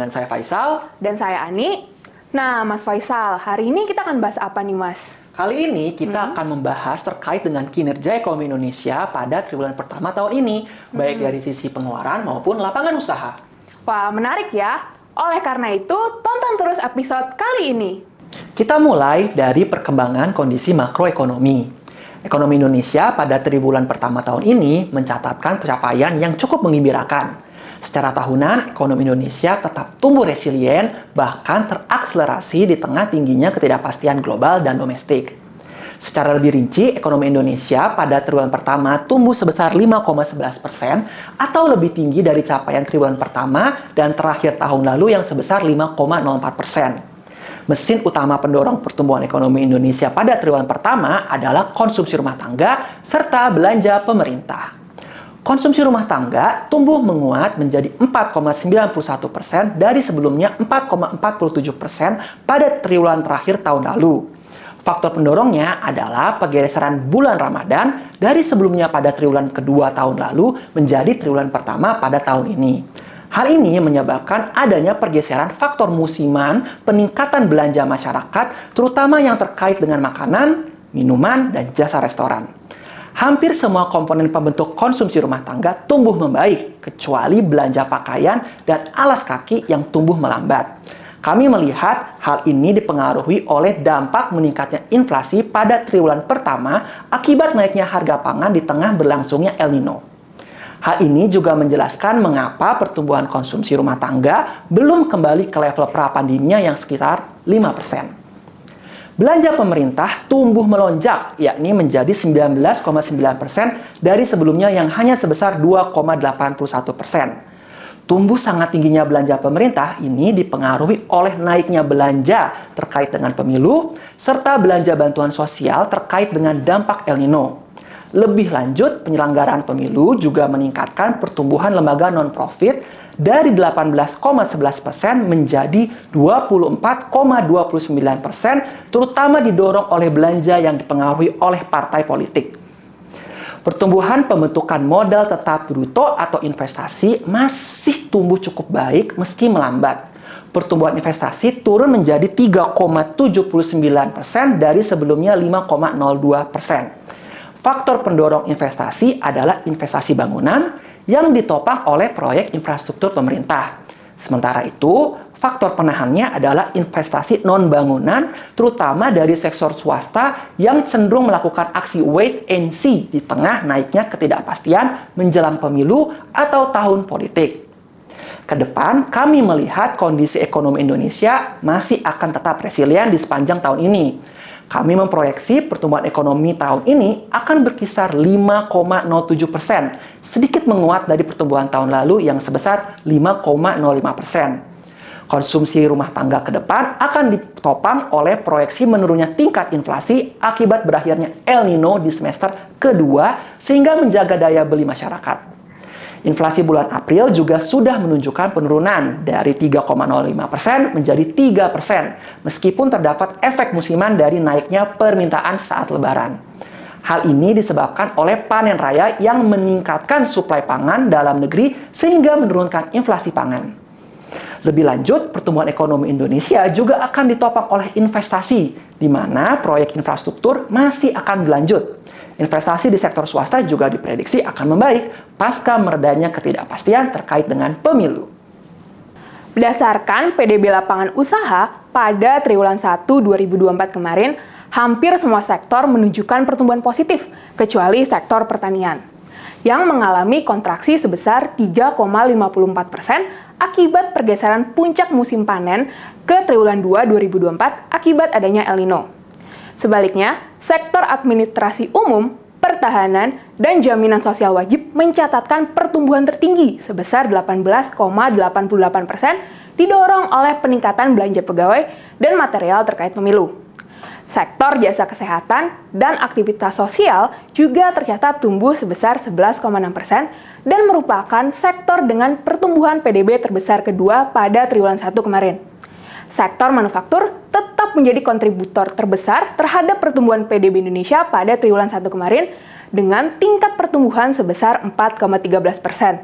dengan saya Faisal. Dan saya Ani. Nah, Mas Faisal, hari ini kita akan bahas apa nih, Mas? Kali ini kita akan membahas terkait dengan kinerja ekonomi Indonesia pada triwulan pertama tahun ini, baik dari sisi pengeluaran maupun lapangan usaha. Wah, menarik ya. Oleh karena itu, tonton terus episode kali ini. Kita mulai dari perkembangan kondisi makroekonomi. Ekonomi Indonesia pada triwulan pertama tahun ini mencatatkan capaian yang cukup menggembirakan. Secara tahunan, ekonomi Indonesia tetap tumbuh resilien, bahkan terakselerasi di tengah tingginya ketidakpastian global dan domestik. Secara lebih rinci, ekonomi Indonesia pada triwulan pertama tumbuh sebesar 5,11% atau lebih tinggi dari capaian triwulan pertama dan terakhir tahun lalu yang sebesar 5,04%. Mesin utama pendorong pertumbuhan ekonomi Indonesia pada triwulan pertama adalah konsumsi rumah tangga serta belanja pemerintah. Konsumsi rumah tangga tumbuh menguat menjadi 4,91% dari sebelumnya 4,47% pada triwulan terakhir tahun lalu. Faktor pendorongnya adalah pergeseran bulan Ramadan dari sebelumnya pada triwulan kedua tahun lalu menjadi triwulan pertama pada tahun ini. Hal ini menyebabkan adanya pergeseran faktor musiman, peningkatan belanja masyarakat, terutama yang terkait dengan makanan, minuman, dan jasa restoran. Hampir semua komponen pembentuk konsumsi rumah tangga tumbuh membaik, kecuali belanja pakaian dan alas kaki yang tumbuh melambat. Kami melihat hal ini dipengaruhi oleh dampak meningkatnya inflasi pada triwulan pertama akibat naiknya harga pangan di tengah berlangsungnya El Nino. Hal ini juga menjelaskan mengapa pertumbuhan konsumsi rumah tangga belum kembali ke level pra-pandeminya yang sekitar 5%. Belanja pemerintah tumbuh melonjak, yakni menjadi 19,9% dari sebelumnya yang hanya sebesar 2,81%. Tumbuh sangat tingginya belanja pemerintah ini dipengaruhi oleh naiknya belanja terkait dengan pemilu, serta belanja bantuan sosial terkait dengan dampak El Nino. Lebih lanjut, penyelenggaraan pemilu juga meningkatkan pertumbuhan lembaga non-profit dari 18,11% menjadi 24,29%, terutama didorong oleh belanja yang dipengaruhi oleh partai politik. Pertumbuhan pembentukan modal tetap bruto atau investasi masih tumbuh cukup baik meski melambat. Pertumbuhan investasi turun menjadi 3,79% dari sebelumnya 5,02%. Faktor pendorong investasi adalah investasi bangunan yang ditopang oleh proyek infrastruktur pemerintah. Sementara itu, faktor penahannya adalah investasi non-bangunan, terutama dari sektor swasta yang cenderung melakukan aksi wait and see di tengah naiknya ketidakpastian menjelang pemilu atau tahun politik. Kedepan, kami melihat kondisi ekonomi Indonesia masih akan tetap resilien di sepanjang tahun ini. Kami memproyeksi pertumbuhan ekonomi tahun ini akan berkisar 5,07%, sedikit menguat dari pertumbuhan tahun lalu yang sebesar 5,05%. Konsumsi rumah tangga ke depan akan ditopang oleh proyeksi menurunnya tingkat inflasi akibat berakhirnya El Nino di semester kedua sehingga menjaga daya beli masyarakat. Inflasi bulan April juga sudah menunjukkan penurunan dari 3,05% menjadi 3%, meskipun terdapat efek musiman dari naiknya permintaan saat Lebaran. Hal ini disebabkan oleh panen raya yang meningkatkan suplai pangan dalam negeri sehingga menurunkan inflasi pangan. Lebih lanjut, pertumbuhan ekonomi Indonesia juga akan ditopang oleh investasi, di mana proyek infrastruktur masih akan berlanjut. Investasi di sektor swasta juga diprediksi akan membaik pasca meredanya ketidakpastian terkait dengan pemilu. Berdasarkan PDB lapangan usaha pada triwulan 1 2024 kemarin, hampir semua sektor menunjukkan pertumbuhan positif, kecuali sektor pertanian, yang mengalami kontraksi sebesar 3,54% akibat pergeseran puncak musim panen ke triwulan 2 2024 akibat adanya El Nino. Sebaliknya, sektor administrasi umum, pertahanan, dan jaminan sosial wajib mencatatkan pertumbuhan tertinggi sebesar 18,88% didorong oleh peningkatan belanja pegawai dan material terkait pemilu. Sektor jasa kesehatan dan aktivitas sosial juga tercatat tumbuh sebesar 11,6% dan merupakan sektor dengan pertumbuhan PDB terbesar kedua pada triwulan 1 kemarin. Sektor manufaktur tetap menjadi kontributor terbesar terhadap pertumbuhan PDB Indonesia pada triwulan 1 kemarin dengan tingkat pertumbuhan sebesar 4,13%.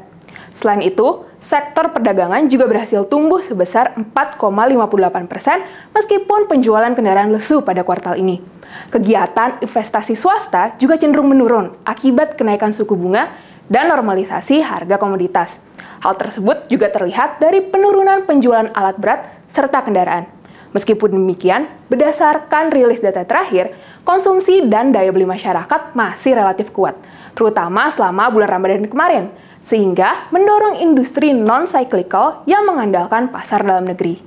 Selain itu, sektor perdagangan juga berhasil tumbuh sebesar 4,58% meskipun penjualan kendaraan lesu pada kuartal ini. Kegiatan investasi swasta juga cenderung menurun akibat kenaikan suku bunga dan normalisasi harga komoditas. Hal tersebut juga terlihat dari penurunan penjualan alat berat serta kendaraan. Meskipun demikian, berdasarkan rilis data terakhir, konsumsi dan daya beli masyarakat masih relatif kuat, terutama selama bulan Ramadan kemarin, sehingga mendorong industri non-cyclical yang mengandalkan pasar dalam negeri.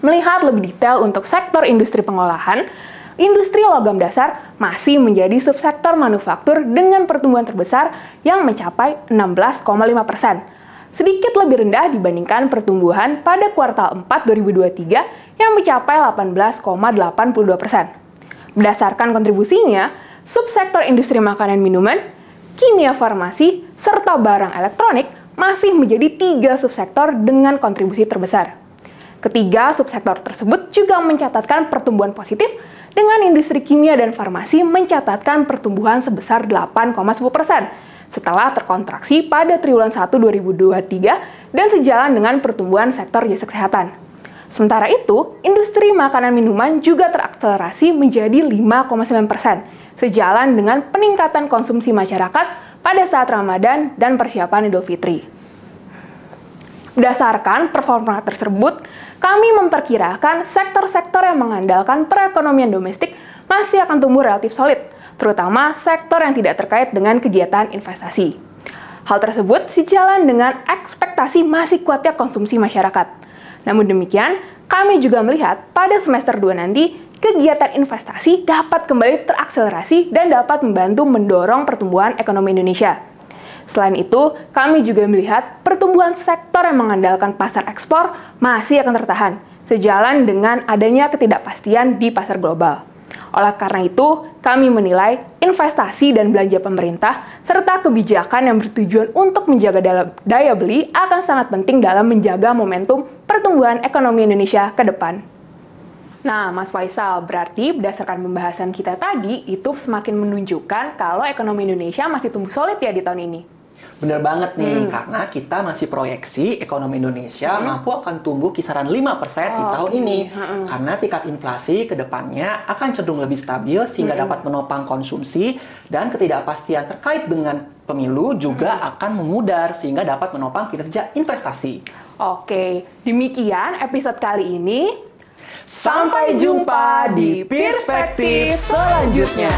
Melihat lebih detail untuk sektor industri pengolahan, industri logam dasar masih menjadi subsektor manufaktur dengan pertumbuhan terbesar yang mencapai 16,5%. Sedikit lebih rendah dibandingkan pertumbuhan pada kuartal 4 2023 yang mencapai 18,82%. Berdasarkan kontribusinya, subsektor industri makanan minuman, kimia farmasi, serta barang elektronik masih menjadi 3 subsektor dengan kontribusi terbesar. Ketiga subsektor tersebut juga mencatatkan pertumbuhan positif dengan industri kimia dan farmasi mencatatkan pertumbuhan sebesar 8,10% setelah terkontraksi pada triwulan 1 2023 dan sejalan dengan pertumbuhan sektor jasa kesehatan. Sementara itu, industri makanan minuman juga terakselerasi menjadi 5,9%, sejalan dengan peningkatan konsumsi masyarakat pada saat Ramadan dan persiapan Idul Fitri. Berdasarkan performa tersebut, kami memperkirakan sektor-sektor yang mengandalkan perekonomian domestik masih akan tumbuh relatif solid, terutama sektor yang tidak terkait dengan kegiatan investasi. Hal tersebut sejalan dengan ekspektasi masih kuatnya konsumsi masyarakat. Namun demikian, kami juga melihat pada semester 2 nanti, kegiatan investasi dapat kembali terakselerasi dan dapat membantu mendorong pertumbuhan ekonomi Indonesia. Selain itu, kami juga melihat pertumbuhan sektor yang mengandalkan pasar ekspor masih akan tertahan, sejalan dengan adanya ketidakpastian di pasar global. Oleh karena itu, kami menilai investasi dan belanja pemerintah serta kebijakan yang bertujuan untuk menjaga daya beli akan sangat penting dalam menjaga momentum pertumbuhan ekonomi Indonesia ke depan. Nah, Mas Faisal, berarti berdasarkan pembahasan kita tadi, itu semakin menunjukkan kalau ekonomi Indonesia masih tumbuh solid ya di tahun ini. Bener banget nih, karena kita masih proyeksi ekonomi Indonesia mampu akan tumbuh kisaran 5% di tahun ini. Karena tingkat inflasi ke depannya akan cenderung lebih stabil sehingga dapat menopang konsumsi dan ketidakpastian terkait dengan pemilu juga akan memudar sehingga dapat menopang kinerja investasi. Oke, demikian episode kali ini. Sampai jumpa di perspektif selanjutnya.